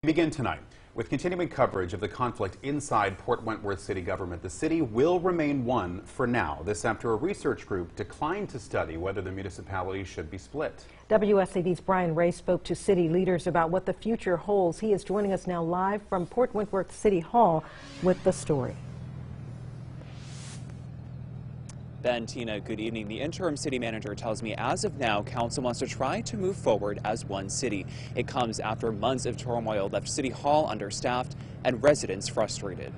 Begin tonight with continuing coverage of the conflict inside Port Wentworth city government. The city will remain one for now. This after a research group declined to study whether the municipality should be split. WSAV's Brian Ray spoke to city leaders about what the future holds. He is joining us now live from Port Wentworth City Hall with the story. Ben, Tina, good evening. The interim city manager tells me as of now, council wants to try to move forward as one city. It comes after months of turmoil left City Hall understaffed and residents frustrated.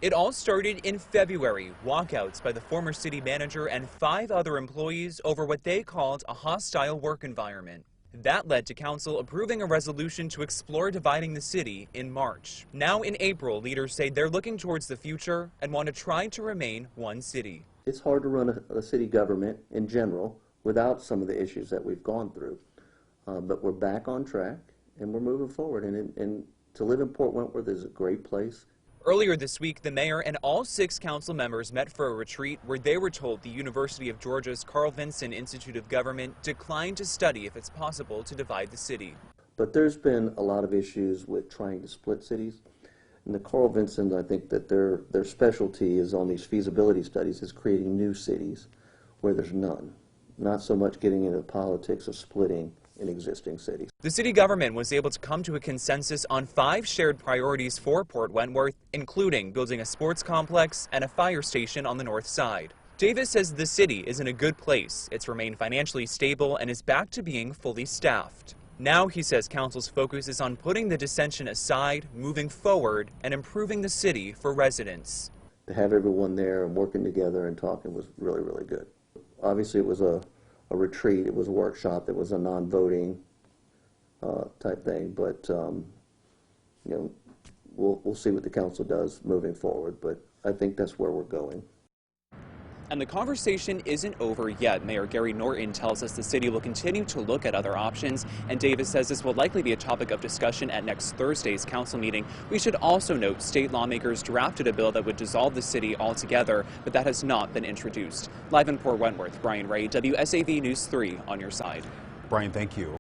It all started in February, walkouts by the former city manager and 5 other employees over what they called a hostile work environment. That led to council approving a resolution to explore dividing the city in March. Now in April, leaders say they're looking towards the future and want to try to remain one city. It's hard to run a city government in general without some of the issues that we've gone through. But we're back on track and we're moving forward. And to live in Port Wentworth is a great place. Earlier this week, the mayor and all 6 council members met for a retreat where they were told the University of Georgia's Carl Vinson Institute of Government declined to study if it's possible to divide the city. But there's been a lot of issues with trying to split cities. And the Carl Vinson, I think that their specialty is on these feasibility studies, is creating new cities where there's none. Not so much getting into the politics of splitting in existing cities. The city government was able to come to a consensus on 5 shared priorities for Port Wentworth, including building a sports complex and a fire station on the north side. Davis says the city is in a good place. It's remained financially stable and is back to being fully staffed. Now, he says, council's focus is on putting the dissension aside, moving forward, and improving the city for residents. To have everyone there and working together and talking was really, really good. Obviously, it was a retreat. It was a workshop. It was a non-voting type thing. But, you know, we'll see what the council does moving forward. But I think that's where we're going. And the conversation isn't over yet. Mayor Gary Norton tells us the city will continue to look at other options, and Davis says this will likely be a topic of discussion at next Thursday's council meeting. We should also note state lawmakers drafted a bill that would dissolve the city altogether, but that has not been introduced. Live in Port Wentworth, Brian Ray, WSAV News 3 on your side. Brian, thank you.